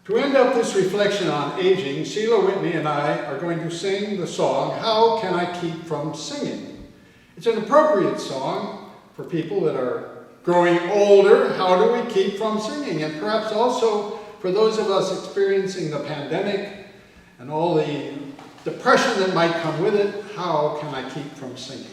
To end up this reflection on aging, Sheila, Whitney, and I are going to sing the song, How Can I Keep From Singing? It's an appropriate song for people that are growing older. How do we keep from singing? And perhaps also for those of us experiencing the pandemic and all the depression that might come with it, how can I keep from singing?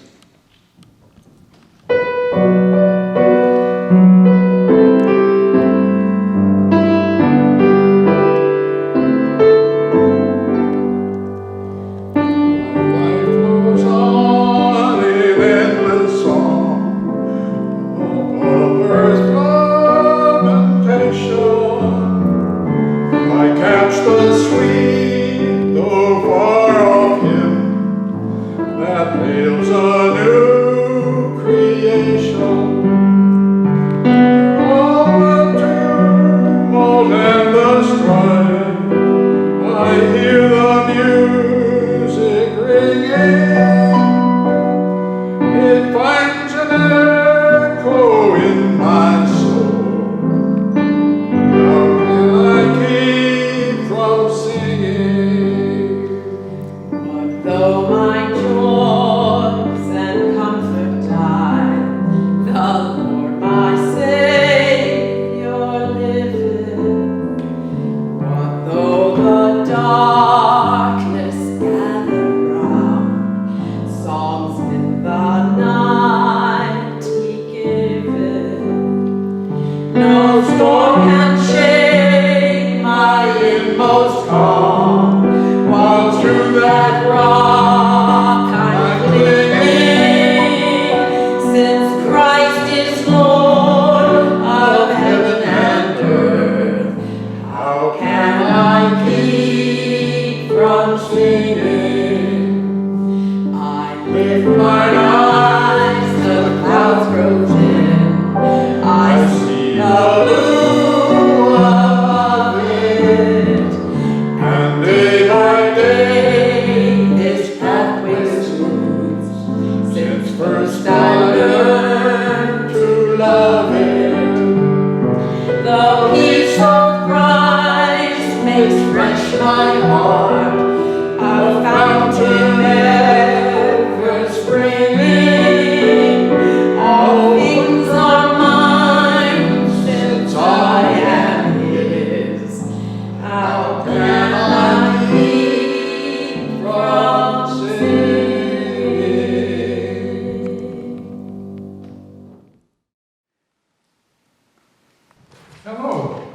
Hello,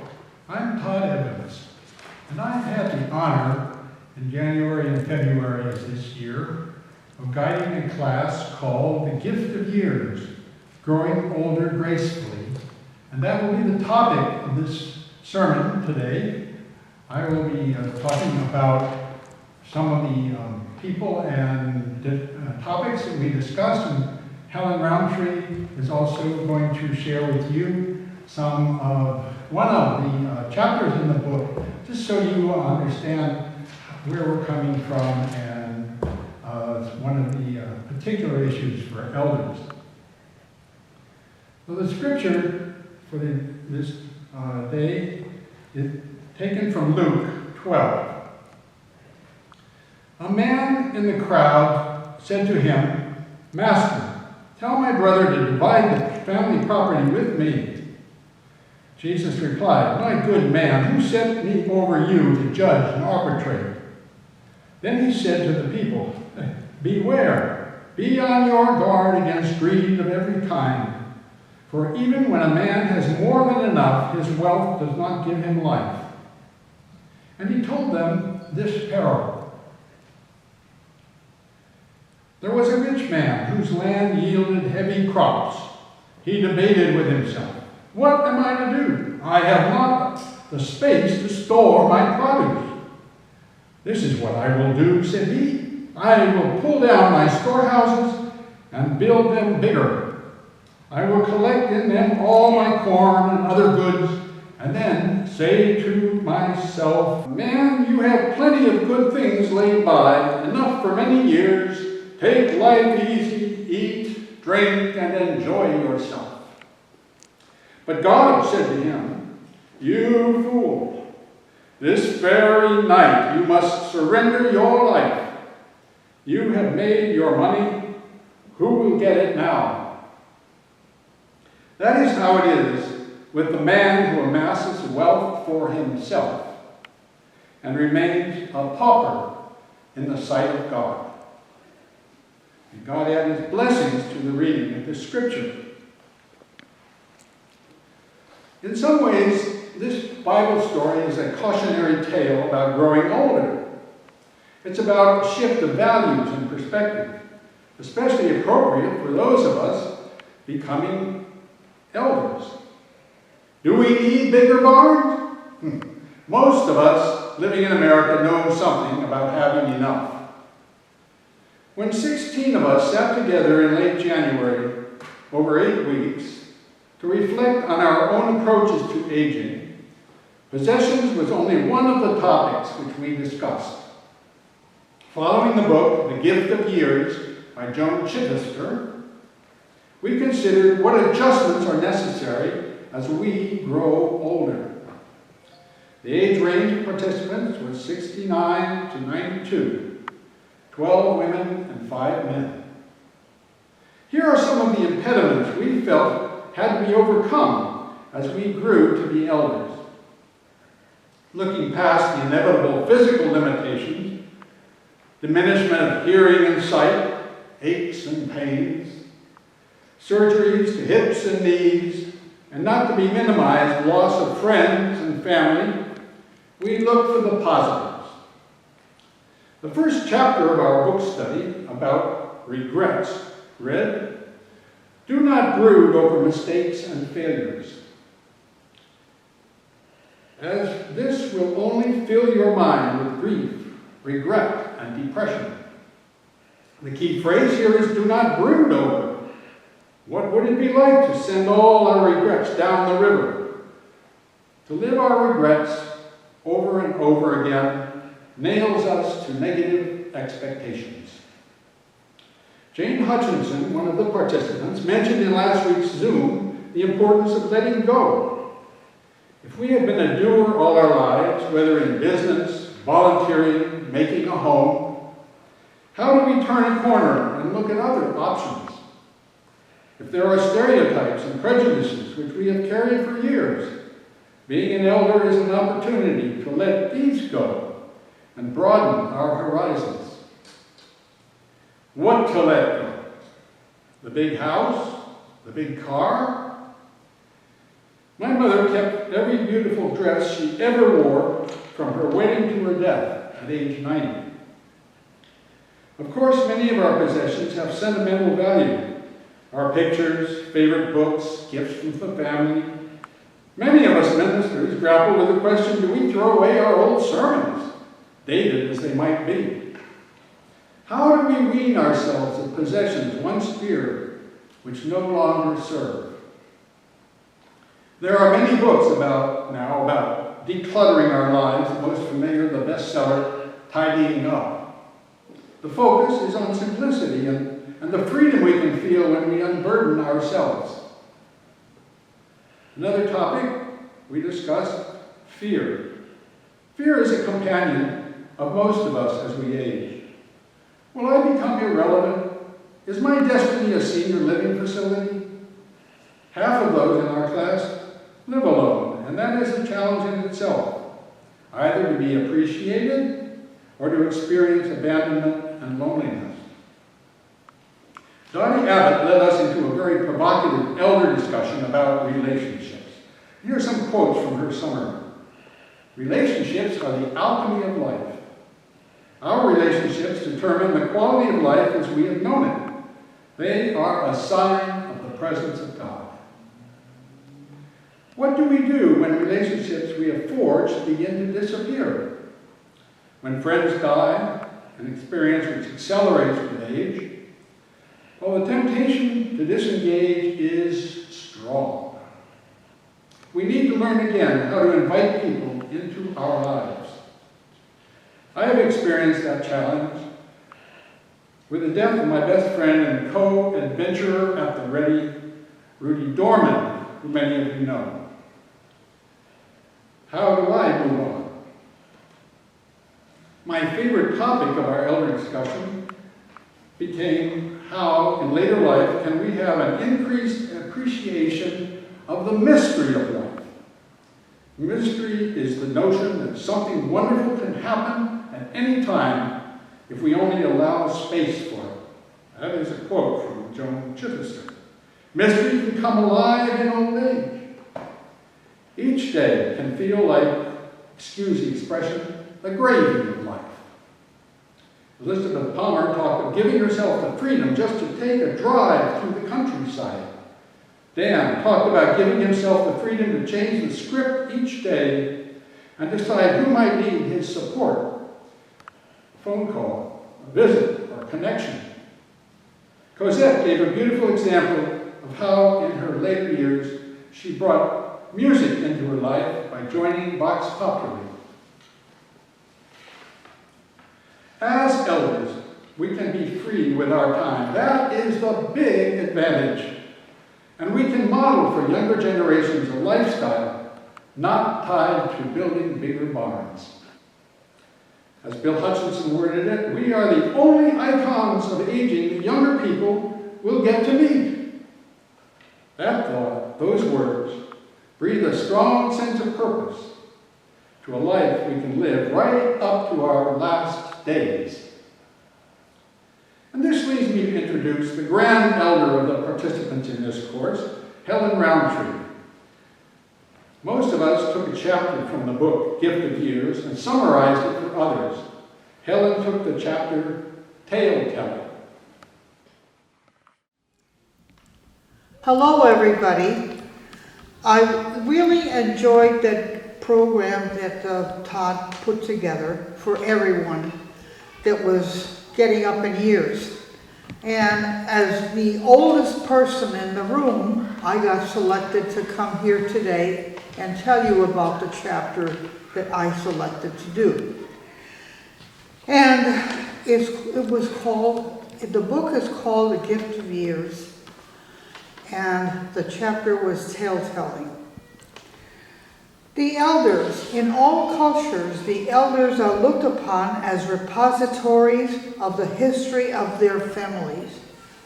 I'm Todd and I've had the honor in January and February of this year of guiding a class called The Gift of Years, Growing Older Gracefully. And that will be the topic of this sermon today. I will be talking about some of the people and topics that we discussed, and Helen Rowntree is also going to share with you some of one of the chapters in the book, just so you understand where we're coming from and one of the particular issues for elders. So the scripture for this day is taken from Luke 12. A man in the crowd said to him, "Master, tell my brother to divide the family property with me." Jesus replied, "My good man, who set me over you to judge and arbitrate?" Then he said to the people, "Beware, be on your guard against greed of every kind. For even when a man has more than enough, his wealth does not give him life." And he told them this parable. There was a rich man whose land yielded heavy crops. He debated with himself, "What am I to do? I have not the space to store my produce." "This is what I will do," said he. "I will pull down my storehouses and build them bigger. I will collect in them all my corn and other goods, and then say to myself, 'Man, you have plenty of good things laid by, enough for many years. Take life easy, eat, drink, and enjoy yourself.' But God said to him, 'You fool, This very night you must surrender your life. You have made your money. Who will get it now? That is how it is with the man who amasses wealth for himself and remains a pauper in the sight of God. And God add his blessings to the reading of this scripture. In some ways, this Bible story is a cautionary tale about growing older. It's about a shift of values and perspective, especially appropriate for those of us becoming elders. Do we need bigger barns? Most of us living in America know something about having enough. When 16 of us sat together in late January over 8 weeks to reflect on our own approaches to aging, possessions was only one of the topics which we discussed. Following the book, The Gift of Years by Joan Chittister, we considered what adjustments are necessary as we grow older. The age range of participants was 69 to 92, 12 women and 5 men. Here are some of the impediments we felt had to be overcome as we grew to be elders. Looking past the inevitable physical limitations, diminishment of hearing and sight, aches and pains, surgeries to hips and knees, and not to be minimized, loss of friends and family, we look for the positives. The first chapter of our book study about regrets read, "Do not brood over mistakes and failures, as this will only fill your mind with grief, regret, and depression." The key phrase here is "do not brood over." What would it be like to send all our regrets down the river? To live our regrets over and over again nails us to negative expectations. Jane Hutchinson, one of the participants, mentioned in last week's Zoom the importance of letting go. If we have been a doer all our lives, whether in business, volunteering, making a home, how do we turn a corner and look at other options? If there are stereotypes and prejudices which we have carried for years, being an elder is an opportunity to let these go and broaden our horizons. What to let go? The big house? The big car? My mother kept every beautiful dress she ever wore from her wedding to her death at age 90. Of course, many of our possessions have sentimental value. Our pictures, favorite books, gifts from the family. Many of us ministers grapple with the question, do we throw away our old sermons, dated as they might be? How do we wean ourselves of possessions once dear, which no longer serve? There are many books about decluttering our lives, the most familiar, the bestseller, Tidying Up. The focus is on simplicity and the freedom we can feel when we unburden ourselves. Another topic we discussed, fear. Fear is a companion of most of us as we age. Will I become irrelevant? Is my destiny a senior living facility? Half of those in our class live alone, and that is a challenge in itself, either to be appreciated or to experience abandonment and loneliness. Dottie Abbott led us into a very provocative elder discussion about relationships. Here are some quotes from her summary. Relationships are the alchemy of life. Our relationships determine the quality of life as we have known it. They are a sign of the presence of God. What do we do when relationships we have forged begin to disappear? When friends die, an experience which accelerates with age, well, the temptation to disengage is strong. We need to learn again how to invite people into our lives. I have experienced that challenge with the death of my best friend and co-adventurer at the ready, Rudy Dorman, who many of you know. How do I move on? my favorite topic of our elder discussion became how, in later life, can we have an increased appreciation of the mystery of life. Mystery is the notion that something wonderful can happen at any time if we only allow space for it. That is a quote from Joan Chittister. Mystery can come alive in old age. Each day can feel like, excuse the expression, the gravy of life. Elizabeth Palmer talked of giving herself the freedom just to take a drive through the countryside. Dan talked about giving himself the freedom to change the script each day and decide who might need his support. A phone call, a visit, or connection. Cosette gave a beautiful example of how, in her later years, she brought music into her life by joining Vox Populi. As elders, we can be free with our time. That is the big advantage. And we can model for younger generations a lifestyle not tied to building bigger barns. As Bill Hutchinson worded it, we are the only icons of aging that younger people will get to meet. That thought, those words, breathe a strong sense of purpose to a life we can live right up to our last days. And this leads me to introduce the grand elder of the participants in this course, Helen Rowntree. Most of us took a chapter from the book, Gift of Years, and summarized it for others. Helen took the chapter, Tale Telling. Hello, everybody. I really enjoyed that program that Todd put together for everyone that was getting up in years. And as the oldest person in the room, I got selected to come here today and tell you about the chapter that I selected to do. And it was called, the book is called The Gift of Years, and the chapter was Tale Telling. The elders, in all cultures, the elders are looked upon as repositories of the history of their families,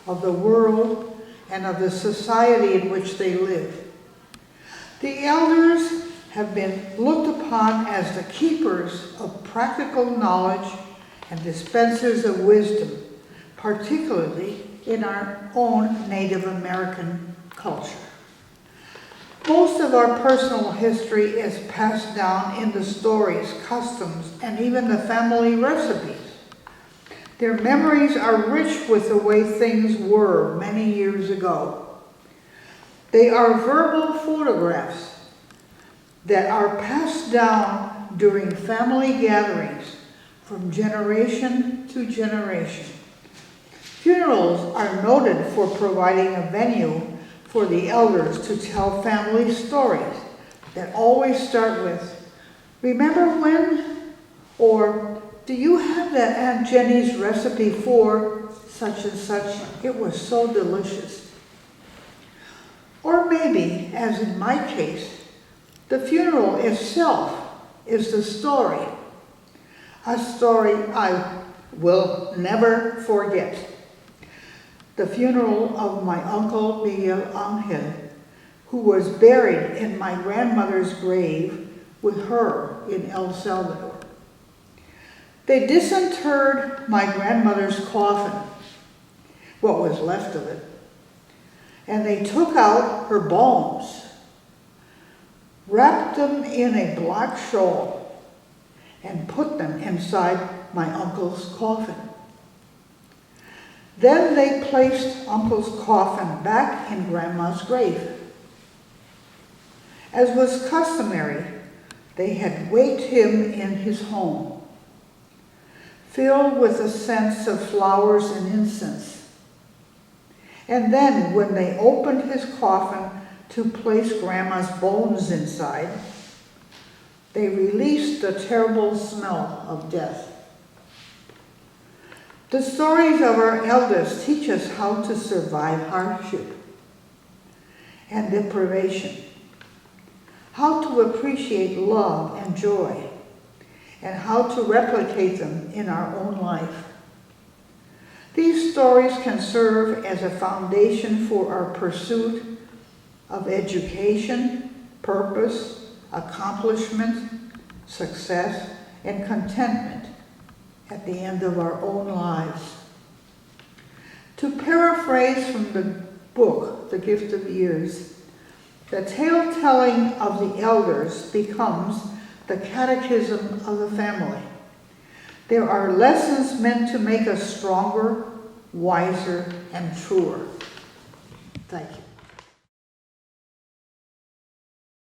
of the world, and of the society in which they live. The elders have been looked upon as the keepers of practical knowledge and dispensers of wisdom, particularly in our own Native American culture. Most of our personal history is passed down in the stories, customs, and even the family recipes. Their memories are rich with the way things were many years ago. They are verbal photographs that are passed down during family gatherings from generation to generation. Funerals are noted for providing a venue for the elders to tell family stories that always start with, "Remember when?" Or, "Do you have that Aunt Jenny's recipe for such and such? It was so delicious." Or maybe, as in my case, the funeral itself is the story. A story I will never forget. The funeral of my uncle Miguel Angel, who was buried in my grandmother's grave with her in El Salvador. They disinterred my grandmother's coffin, what was left of it, and they took out her bones, wrapped them in a black shawl, and put them inside my uncle's coffin. Then they placed Uncle's coffin back in Grandma's grave. As was customary, they had waked him in his home, filled with a sense of flowers and incense. And then, when they opened his coffin to place Grandma's bones inside, they released the terrible smell of death. The stories of our elders teach us how to survive hardship and deprivation, how to appreciate love and joy, and how to replicate them in our own life. These stories can serve as a foundation for our pursuit of education, purpose, accomplishment, success, and contentment at the end of our own lives. To paraphrase from the book, The Gift of Years, the tale-telling of the elders becomes the catechism of the family. There are lessons meant to make us stronger, wiser, and truer. Thank you.